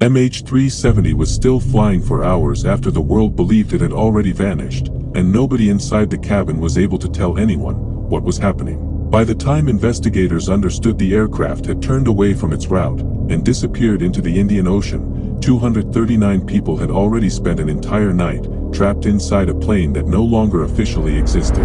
MH370 was still flying for hours after the world believed it had already vanished, and nobody inside the cabin was able to tell anyone what was happening. By the time investigators understood the aircraft had turned away from its route and disappeared into the Indian Ocean, 239 people had already spent an entire night trapped inside a plane that no longer officially existed.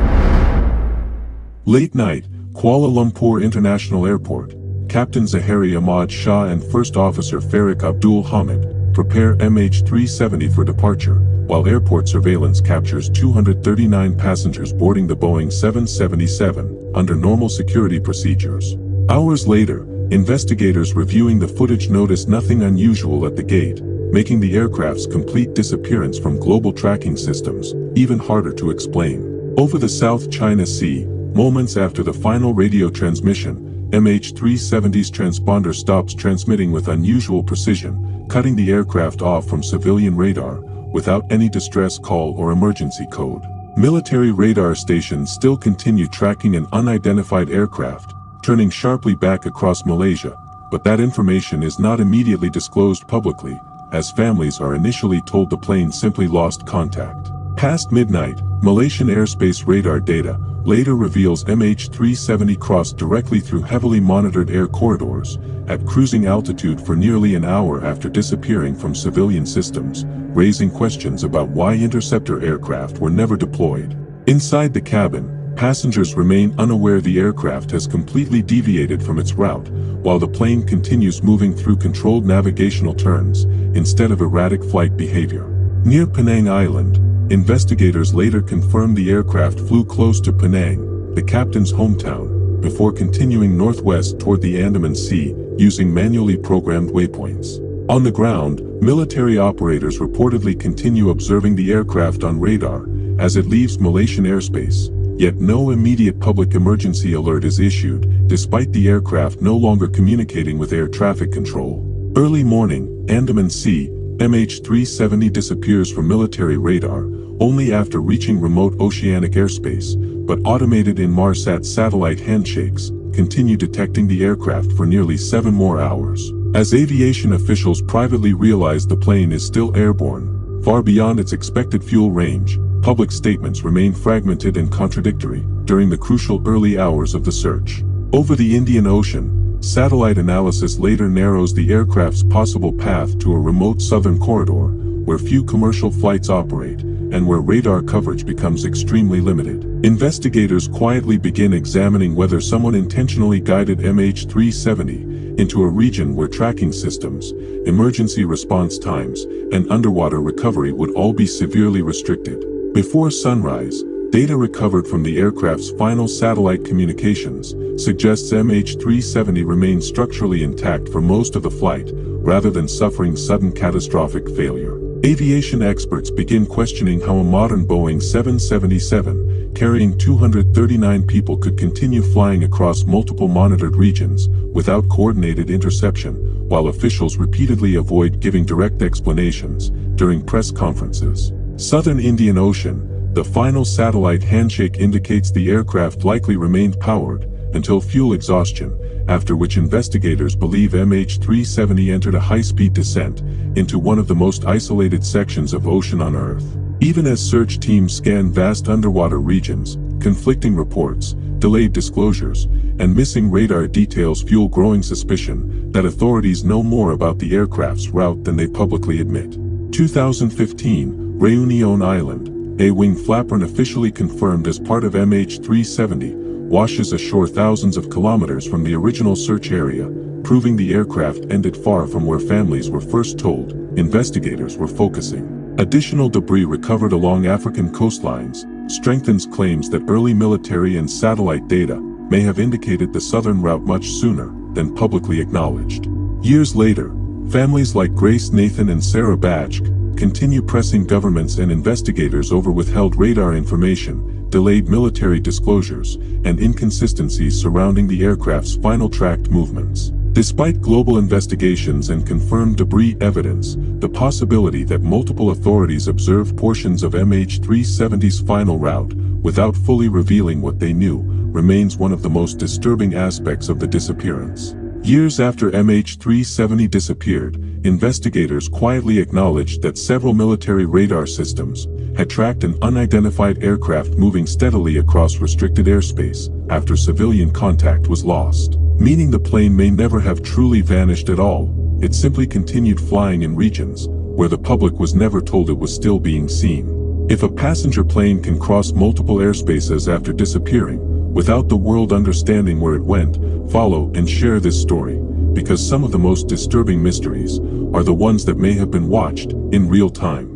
Late night, Kuala Lumpur International Airport. Captain Zahari Ahmad Shah and First Officer Farik Abdul Hamid prepare MH370 for departure, while airport surveillance captures 239 passengers boarding the Boeing 777 under normal security procedures. Hours later, investigators reviewing the footage notice nothing unusual at the gate, making the aircraft's complete disappearance from global tracking systems even harder to explain. Over the South China Sea, moments after the final radio transmission, MH370's transponder stops transmitting with unusual precision, cutting the aircraft off from civilian radar without any distress call or emergency code. Military radar stations still continue tracking an unidentified aircraft, turning sharply back across Malaysia, but that information is not immediately disclosed publicly, as families are initially told the plane simply lost contact. Past midnight, Malaysian airspace radar data later reveals MH370 crossed directly through heavily monitored air corridors at cruising altitude for nearly an hour after disappearing from civilian systems, raising questions about why interceptor aircraft were never deployed. Inside the cabin, passengers remain unaware the aircraft has completely deviated from its route, while the plane continues moving through controlled navigational turns instead of erratic flight behavior. Near Penang Island, investigators later confirmed the aircraft flew close to Penang, the captain's hometown, before continuing northwest toward the Andaman Sea using manually programmed waypoints. On the ground, military operators reportedly continue observing the aircraft on radar as it leaves Malaysian airspace, yet no immediate public emergency alert is issued, despite the aircraft no longer communicating with air traffic control. Early morning, Andaman Sea, MH370 disappears from military radar only after reaching remote oceanic airspace, but automated Inmarsat satellite handshakes continue detecting the aircraft for nearly 7 more hours. As aviation officials privately realize the plane is still airborne, far beyond its expected fuel range, public statements remain fragmented and contradictory during the crucial early hours of the search. Over the Indian Ocean, satellite analysis later narrows the aircraft's possible path to a remote southern corridor, where few commercial flights operate, and where radar coverage becomes extremely limited. Investigators quietly begin examining whether someone intentionally guided MH370 into a region where tracking systems, emergency response times, and underwater recovery would all be severely restricted. Before sunrise, data recovered from the aircraft's final satellite communications suggests MH370 remains structurally intact for most of the flight, rather than suffering sudden catastrophic failure. Aviation experts begin questioning how a modern Boeing 777, carrying 239 people, could continue flying across multiple monitored regions without coordinated interception, while officials repeatedly avoid giving direct explanations during press conferences. Southern Indian Ocean. The final satellite handshake indicates the aircraft likely remained powered until fuel exhaustion, after which investigators believe MH370 entered a high-speed descent into one of the most isolated sections of ocean on Earth. Even as search teams scan vast underwater regions, conflicting reports, delayed disclosures, and missing radar details fuel growing suspicion that authorities know more about the aircraft's route than they publicly admit. 2015, Réunion Island. A wing flapper officially confirmed as part of MH370, washes ashore thousands of kilometers from the original search area, proving the aircraft ended far from where families were first told investigators were focusing. Additional debris recovered along African coastlines strengthens claims that early military and satellite data may have indicated the southern route much sooner than publicly acknowledged. Years later, families like Grace Nathan and Sarah Bajk continue pressing governments and investigators over withheld radar information, delayed military disclosures, and inconsistencies surrounding the aircraft's final tracked movements. Despite global investigations and confirmed debris evidence, the possibility that multiple authorities observed portions of MH370's final route without fully revealing what they knew remains one of the most disturbing aspects of the disappearance. Years after MH370 disappeared, investigators quietly acknowledged that several military radar systems had tracked an unidentified aircraft moving steadily across restricted airspace after civilian contact was lost. Meaning the plane may never have truly vanished at all, it simply continued flying in regions where the public was never told it was still being seen. If a passenger plane can cross multiple airspaces after disappearing, without the world understanding where it went, follow and share this story, because some of the most disturbing mysteries are the ones that may have been watched in real time.